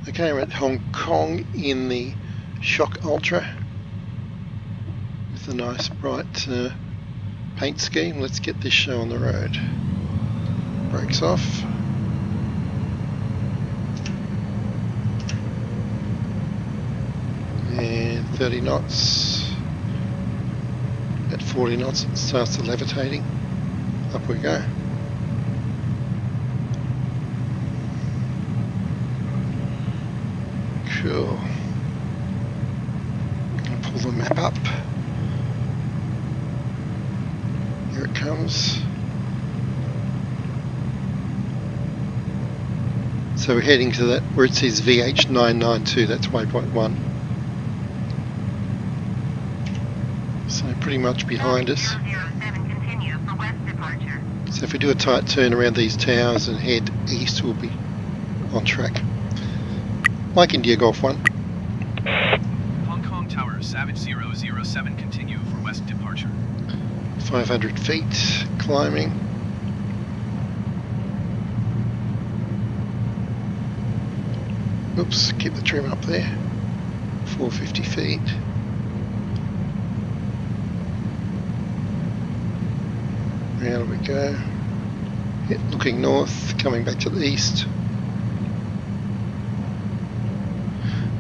Okay, we're at Hong Kong in the Shock Ultra with a nice bright paint scheme. Let's get this show on the road. Brakes off. And 30 knots. At 40 knots it starts to levitating. Up we go. Cool. I'm going to pull the map up. Here it comes. So we're heading to that where it says VH992, that's waypoint 1. So pretty much behind us. So if we do a tight turn around these towers and head east, we'll be on track. Mike India Golf 1. Hong Kong Tower, Savage 007, continue for west departure. 500 feet, climbing. Oops, keep the trim up there. 450 feet. Round we go. Yeah, looking north, coming back to the east.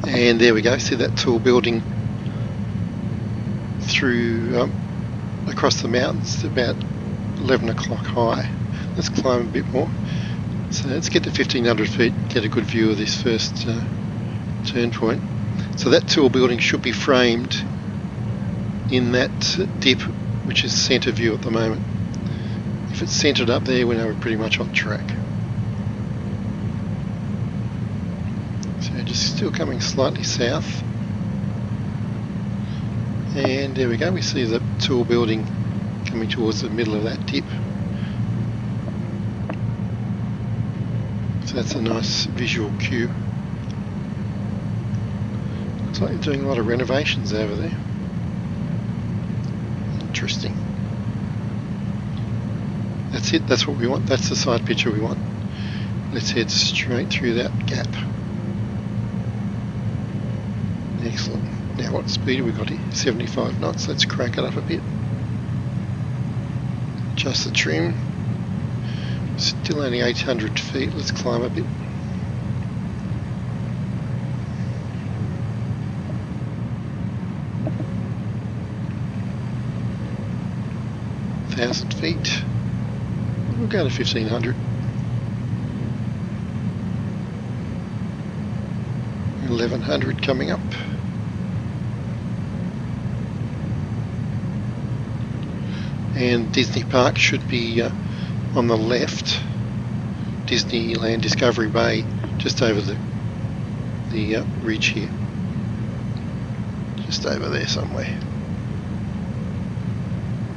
And there we go, see that tall building through across the mountains, about 11 o'clock high. Let's climb a bit more. So let's get to 1500 feet, get a good view of this first turn point. So that tall building should be framed in that dip, which is centre view at the moment. If it's centred up there, we know we're pretty much on track. So just still coming slightly south. And there we go, we see the tall building coming towards the middle of that dip. So that's a nice visual cue. Looks like they're doing a lot of renovations over there. Interesting. That's it, that's what we want, that's the side picture we want. Let's head straight through that gap. Excellent. Now what speed have we got here? 75 knots, let's crank it up a bit. Adjust the trim. Still only 800 feet, let's climb a bit. Thousand feet. We'll go to 1500. 1100 coming up. And Disney Park should be on the left. Disneyland Discovery Bay, just over the ridge here. Just over there somewhere.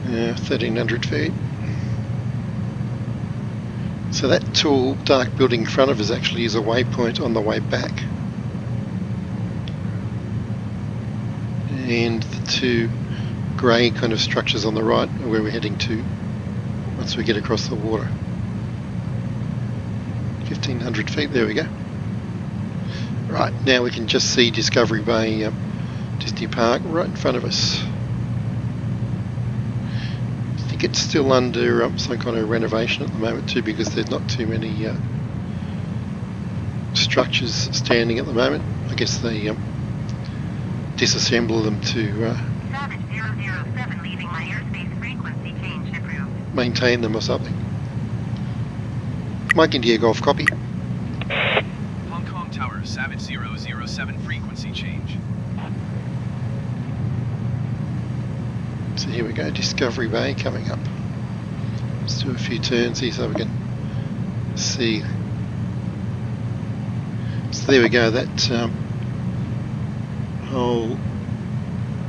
1300 feet. So that tall dark building in front of us actually is a waypoint on the way back. And the two grey kind of structures on the right are where we're heading to once we get across the water. 1500 feet, there we go. Right, now we can just see Discovery Bay, Disney Park right in front of us. I think it's still under some kind of renovation at the moment too, because there's not too many structures standing at the moment. I guess they disassemble them to Savage 007 leaving my airspace frequency change approved. Maintain them or something. Mike India Golf, copy. Hong Kong Tower, Savage 007, frequency change. So here we go, Discovery Bay coming up. Let's do a few turns here so we can see. So there we go, that whole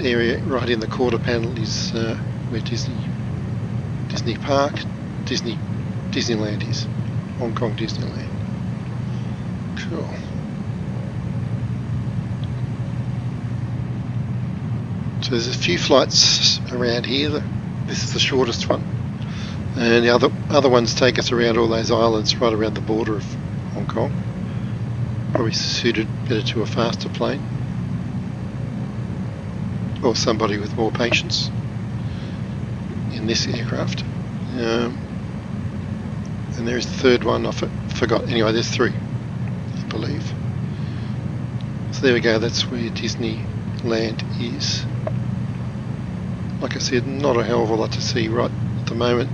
area right in the quarter panel is where Disney Park, Disneyland is. Hong Kong Disneyland. Cool. So there's a few flights around here. This is the shortest one, and the other ones take us around all those islands right around the border of Hong Kong. probably suited better to a faster plane or somebody with more patience in this aircraft. And there's the third one, I forgot. Anyway, there's three, I believe. So there we go, that's where Disneyland is. Like I said, not a hell of a lot to see right at the moment.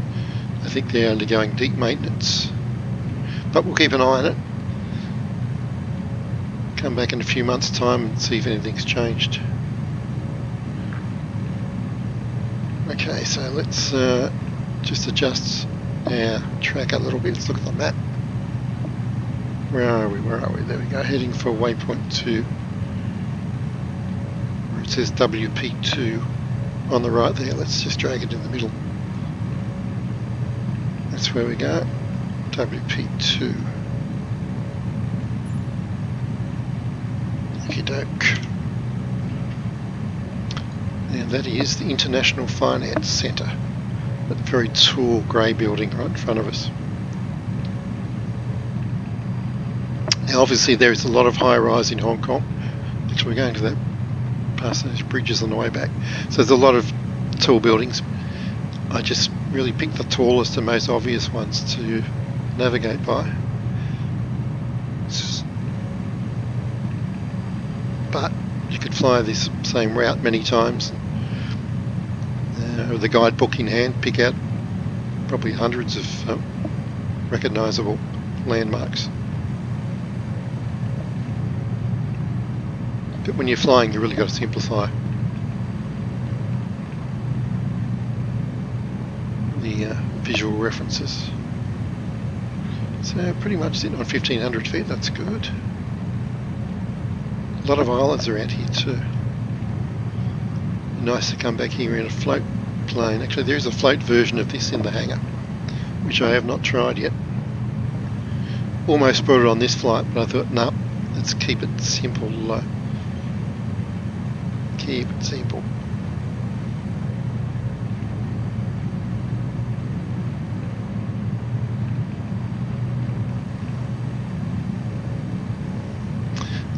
I think they're undergoing deep maintenance, but we'll keep an eye on it. Come back in a few months' time and see if anything's changed. Okay, so let's just adjust our track a little bit. Let's look at the map. Where are we? There we go. Heading for waypoint 2. Where it says WP2 on the right there. Let's just drag it in the middle. That's where we go. WP2. Okie doke. And that is the International Finance Centre. That very tall grey building right in front of us. Now obviously there is a lot of high-rise in Hong Kong. Actually we're going to that, past those bridges on the way back. So there's a lot of tall buildings. I just really picked the tallest and most obvious ones to navigate by. But you could fly this same route many times. With the guidebook in hand, pick out probably hundreds of recognisable landmarks. But when you're flying, you really got to simplify the visual references. So pretty much sitting on 1500 feet, that's good. A lot of islands around here too. Nice to come back here in a float plane. Actually there is a float version of this in the hangar, which I have not tried yet. Almost brought it on this flight, but I thought no, let's keep it simple. Keep it simple.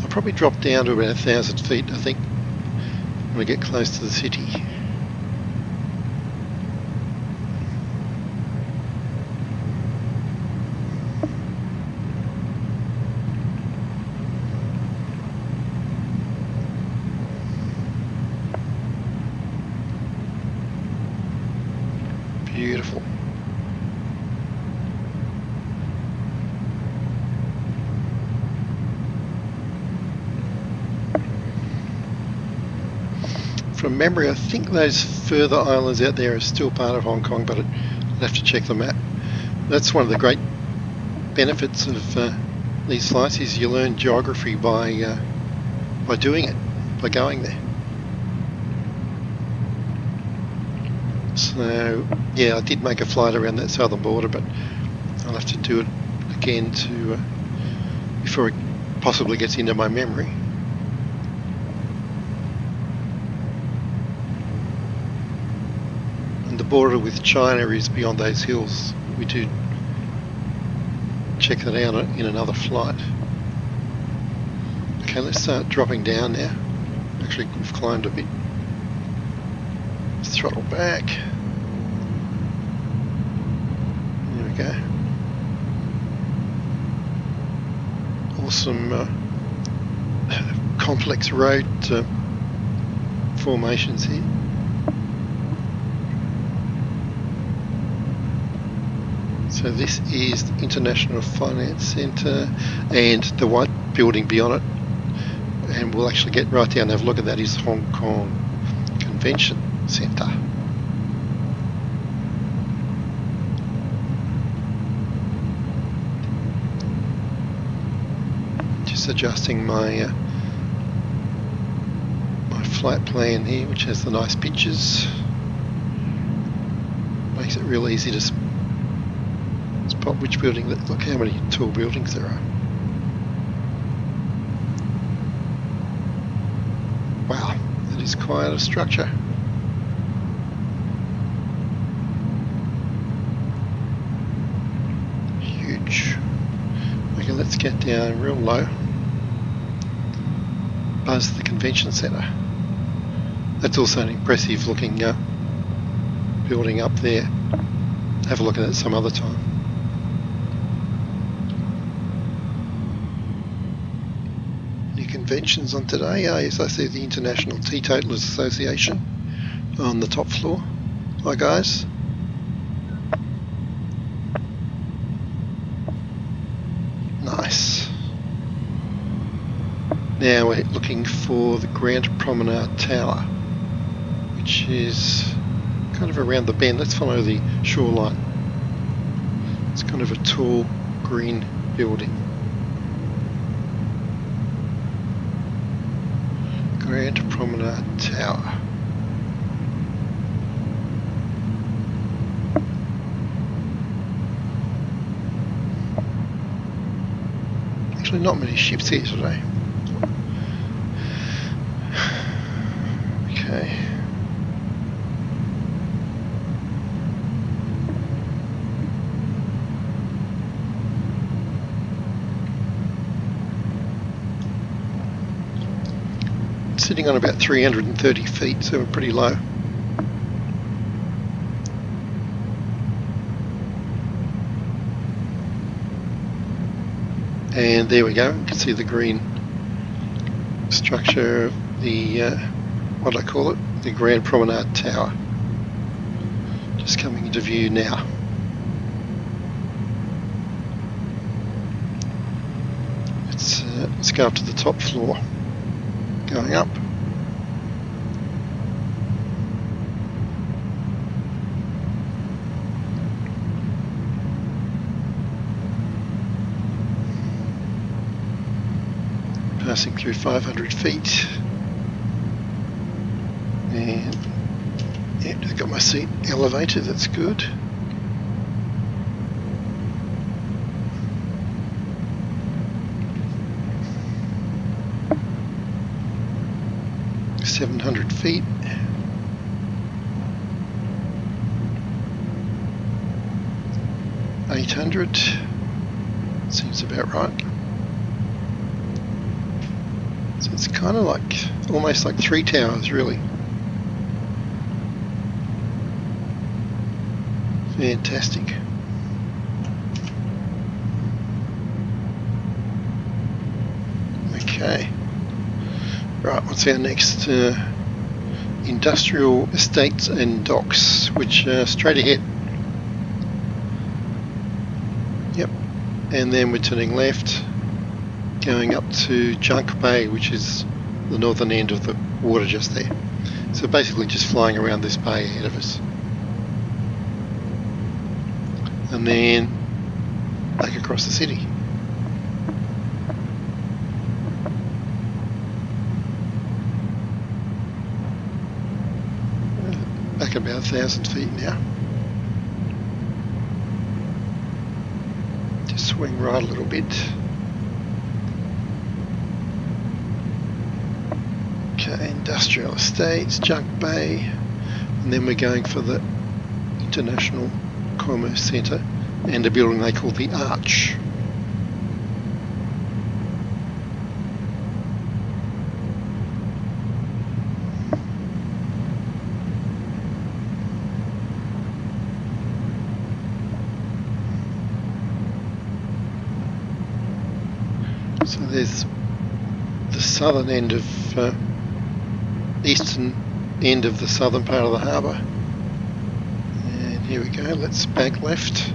I'll probably drop down to about 1,000 feet, I think, when we get close to the city. Beautiful. From memory, I think those further islands out there are still part of Hong Kong, but I'd have to check the map. That's one of the great benefits of these flights, is you learn geography by doing it, by going there. So yeah, I did make a flight around that southern border, but I'll have to do it again to before it possibly gets into my memory. And the border with China is beyond those hills. We do check that out in another flight. Okay, let's start dropping down now. Actually, we've climbed a bit. Let's throttle back. There we go. Awesome complex road formations here. So this is the International Finance Centre and the white building beyond it. And we'll actually get right down and have a look at that. Is Hong Kong Convention Centre. Just adjusting my my flight plan here, which has the nice pictures. Makes it real easy to spot which building. Look how many tall buildings there are. Wow, that is quite a structure. Huge. Okay, let's get down real low. buzz the convention centre. That's also an impressive looking building up there. Have a look at it some other time. New conventions on today. Yes, I see the International Teetotalers Association on the top floor. Hi guys. Nice. Now we're looking for the Grand Promenade Tower, which is kind of around the bend. Let's follow the shoreline. It's kind of a tall green building. Grand Promenade Tower. Actually not many ships here today. Okay. Sitting on about 330 feet, so we're pretty low. And there we go, you can see the green structure of the, what do I call it? The Grand Promenade Tower. Just coming into view now. Let's go up to the top floor. Going up. Passing through 500 feet. And yeah, just got my seat elevated, that's good. $700 feet. $800 seems about right. So it's kind of like almost like 3 towers, really. Fantastic. Okay. Right, what's our next? Industrial Estates and Docks, which straight ahead. Yep. And then we're turning left, going up to Junk Bay, which is the northern end of the water just there. So basically just flying around this bay ahead of us. And then back across the city. Back about 1,000 feet now. Just swing right a little bit. Okay, Industrial Estates, Junk Bay, and then we're going for the International Commerce Centre and a building they call the Arch. So there's the southern end of eastern end of the southern part of the harbour. And here we go, let's bank left.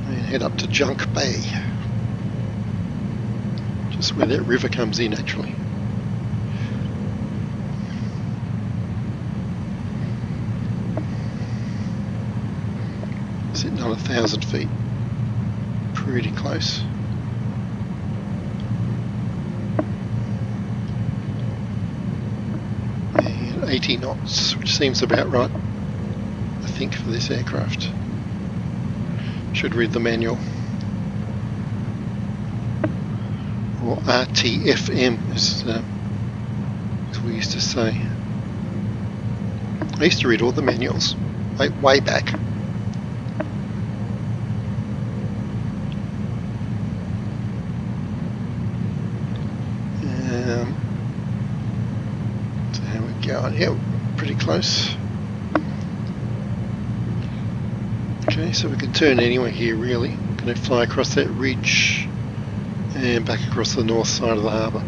And head up to Junk Bay. Just where that river comes in actually. Sitting on 1,000 feet. Pretty close. And 80 knots, which seems about right, I think, for this aircraft. Should read the manual. Or RTFM, as we used to say. I used to read all the manuals way back. Right, yeah, pretty close. Okay, so we can turn anywhere here really. We're going to fly across that ridge and back across the north side of the harbour.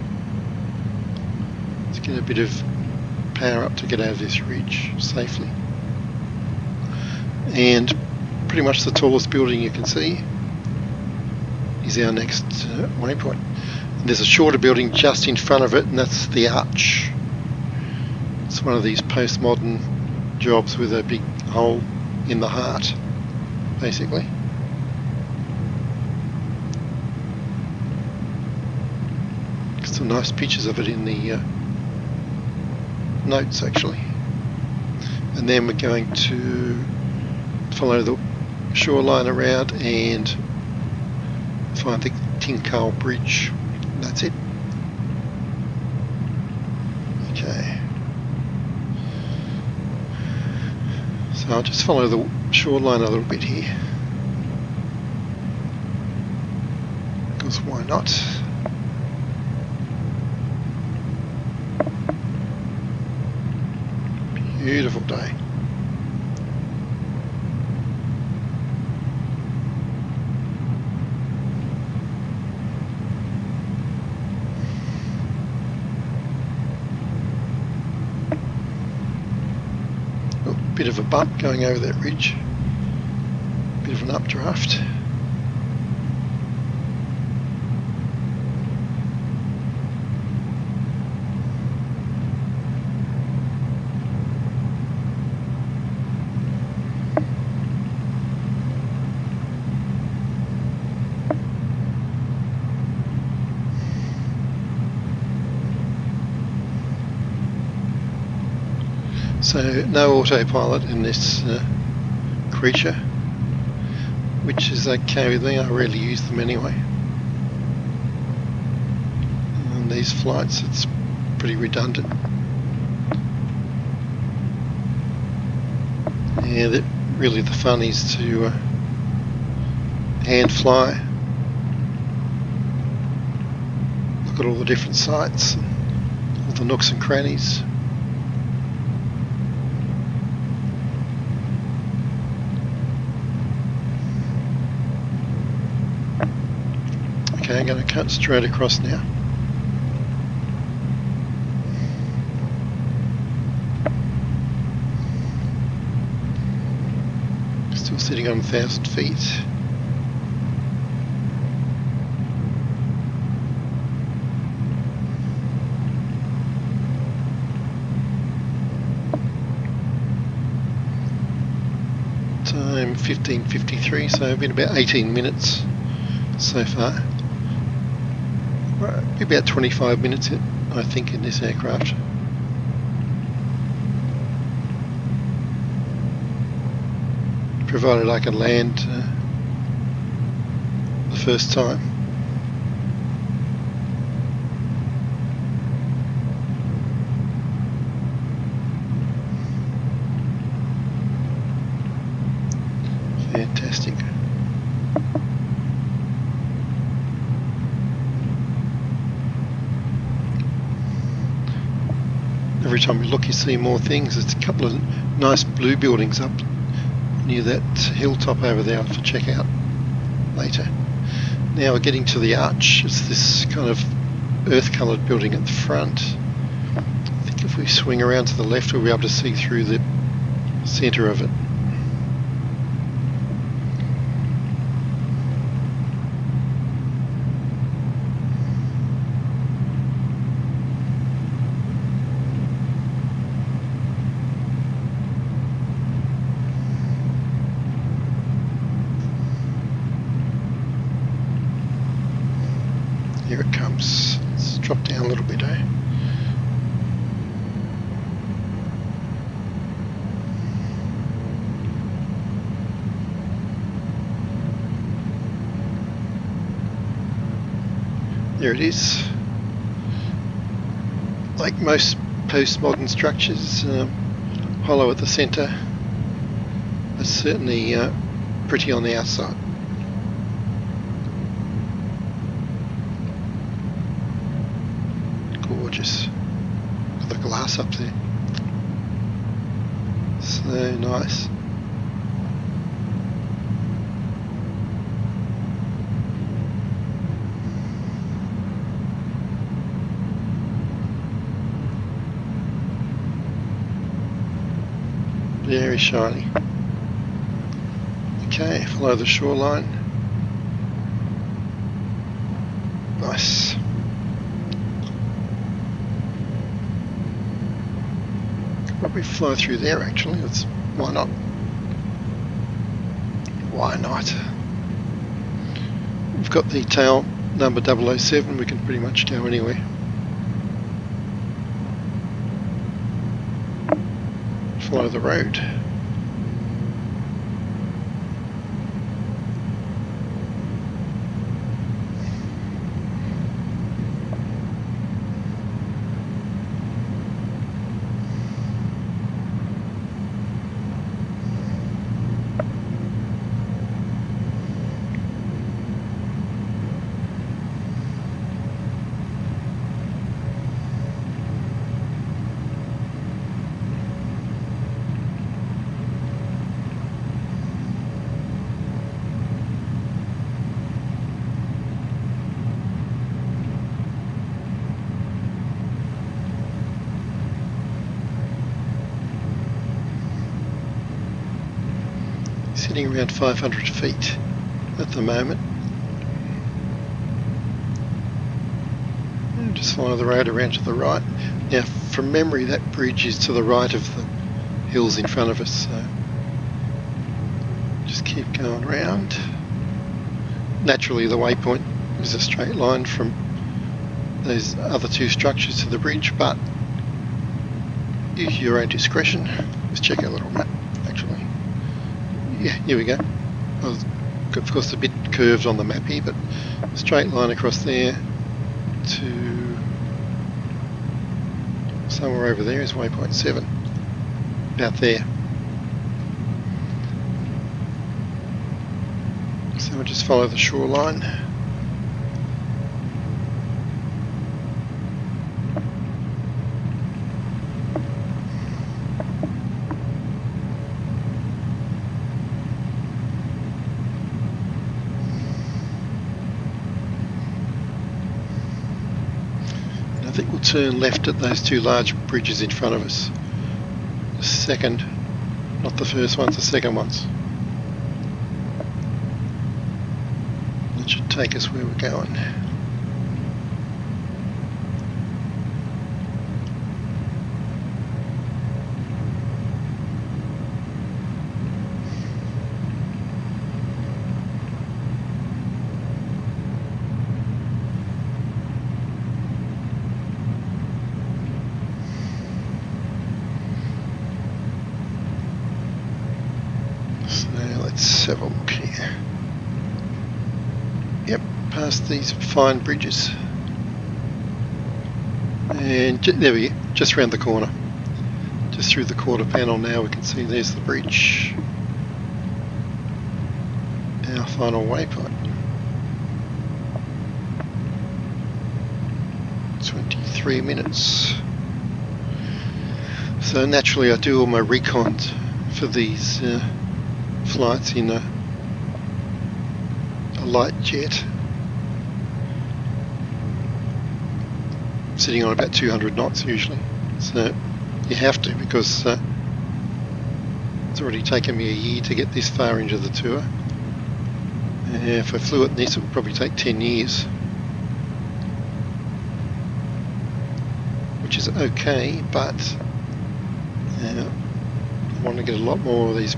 Let's get a bit of power up to get out of this ridge safely. And pretty much the tallest building you can see is our next waypoint. And there's a shorter building just in front of it, and that's the arch. It's one of these postmodern jobs with a big hole in the heart, basically. Some nice pictures of it in the notes actually. And then we're going to follow the shoreline around and find the Tinkle Bridge. And that's it. Okay. So I'll just follow the shoreline a little bit here. Because why not? Beautiful day. Oh, bit of a bump going over that ridge. Bit of an updraft. So no autopilot in this creature, which is okay with me. I rarely use them anyway. On these flights it's pretty redundant. Yeah, really the fun is to hand fly. Look at all the different sites, all the nooks and crannies. Okay, I'm going to cut straight across now. Still sitting on 1,000 feet. Time 15:53, so I've been about 18 minutes so far. About 25 minutes, I think, in this aircraft. Provided I can land the first time. Fantastic. Every time we look you see more things. There's a couple of nice blue buildings up near that hilltop over there. I'll have to check out later. Now we're getting to the arch. It's this kind of earth coloured building at the front. I think if we swing around to the left we'll be able to see through the centre of it. Here it comes. Let's drop down a little bit, eh? There it is. Like most postmodern structures, hollow at the centre. It's certainly pretty on the outside. Gorgeous. Got the glass up there. So nice. Very shiny. Okay, follow the shoreline. Nice. Could probably fly through there actually. Why not? Why not? We've got the tail number 007, we can pretty much go anywhere. Follow the road. Sitting around 500 feet at the moment. And just follow the road around to the right. Now, from memory, that bridge is to the right of the hills in front of us, so just keep going round. Naturally, the waypoint is a straight line from those other two structures to the bridge, but use your own discretion. Let's check our little map, actually. Yeah, here we go. Of course, a bit curved on the map here, but a straight line across there to somewhere over there is waypoint 7. About there. So we'll just follow the shoreline. I think we'll turn left at those two large bridges in front of us. The second, not the first ones, the second ones. That should take us where we're going. Let's have a look here. Yep, past these fine bridges. And there we go, just round the corner. Just through the quarter panel now we can see there's the bridge. Our final waypoint. 23 minutes. So naturally I do all my recons for these flights in a light jet, sitting on about 200 knots usually. So you have to, because it's already taken me a year to get this far into the tour. If I flew at this, it would probably take 10 years, which is okay, but I want to get a lot more of these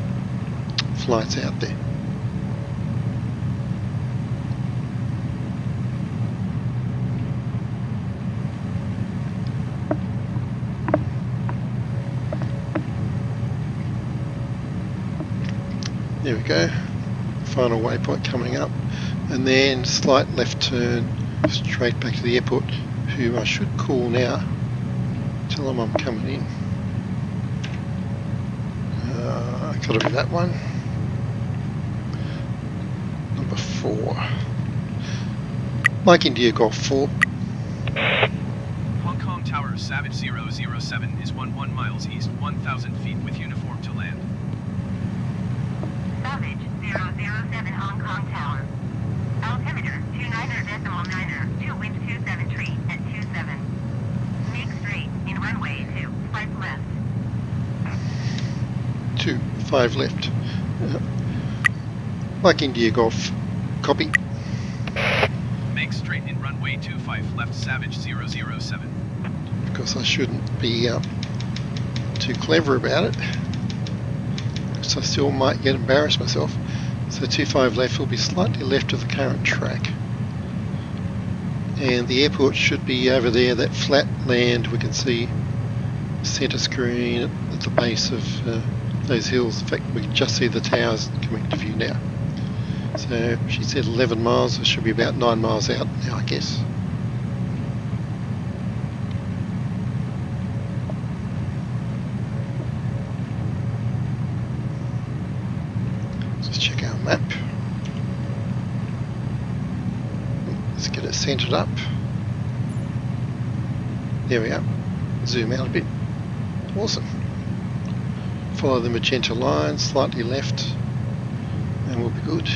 flights out there. There we go, final waypoint coming up, and then slight left turn straight back to the airport, who I should call now, tell them I'm coming in. Gotta be that one. Number 4. Mike India Golf 4. Hong Kong Tower Savage 007 is 11 miles east, 1,000 feet with uniform to land. Savage 007 Hong Kong Tower. Altimeter 29.9, 2 wind 27 tree at 27. Make straight in runway 2, 5 left. 2, 5 left. Mike India Golf. Copy. Make straight in runway 25 left, Savage 007. Of course, I shouldn't be too clever about it, because I still might get embarrassed myself. So 25 left will be slightly left of the current track. And the airport should be over there, that flat land we can see centre screen at the base of those hills. In fact, we can just see the towers coming into view now. So she said 11 miles, so it should be about 9 miles out now, I guess. Let's check our map. Let's get it centred up. There we are. Zoom out a bit. Awesome. Follow the magenta line, slightly left, and we'll be good.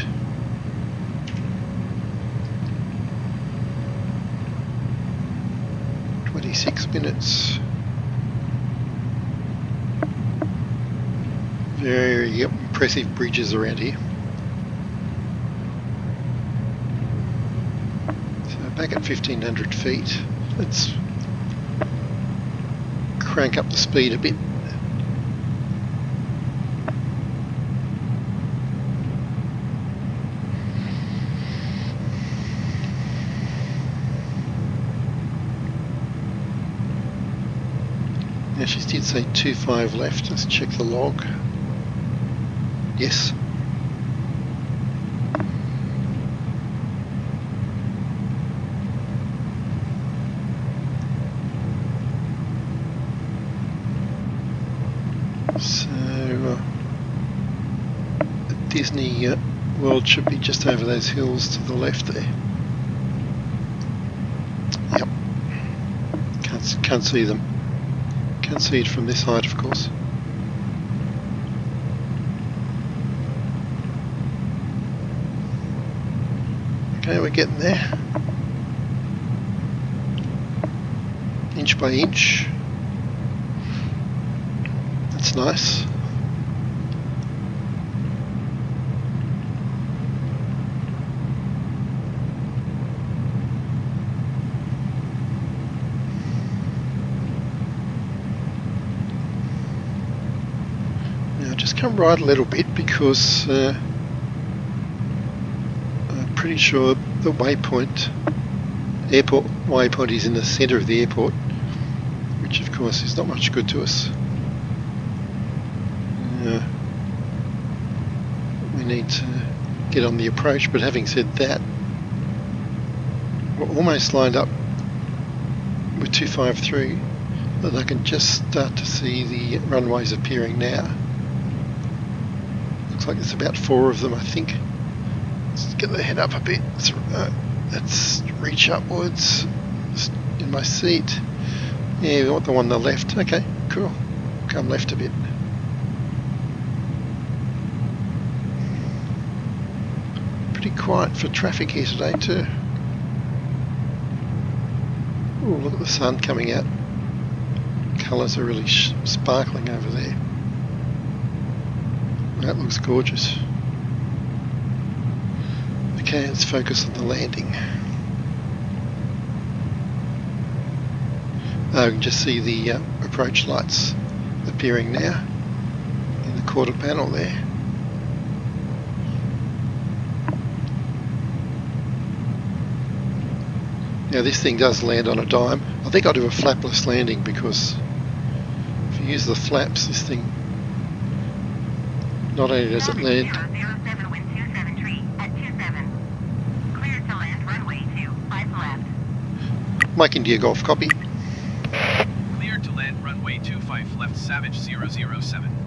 Minutes. Very impressive bridges around here. So back at 1,500 feet, let's crank up the speed a bit. Now she did say 25 left. Let's check the log. Yes. So Disney World should be just over those hills to the left there. Yep. Can't see them. Can't see it from this height, of course. Okay, we're getting there. Inch by inch. That's nice. Just come right a little bit because I'm pretty sure the waypoint, airport waypoint, is in the centre of the airport, which of course is not much good to us. We need to get on the approach, but having said that, we're almost lined up with 253, but I can just start to see the runways appearing now. Looks like there's about 4 of them, I think. Let's get the head up a bit. Let's reach upwards. Just in my seat. Yeah, we want the one on the left. Okay, cool. Come left a bit. Pretty quiet for traffic here today too. Oh, look at the sun coming out. Colours are really sparkling over there. That looks gorgeous. Okay, let's focus on the landing. We can just see the approach lights appearing now in the quarter panel there. Now this thing does land on a dime. I think I'll do a flapless landing because if you use the flaps, this thing, not only does it land. 007 wind 27 tree at 27. Clear to land runway 2, 5 left. Mike India Golf, copy. Clear to land runway 25 left, Savage 007.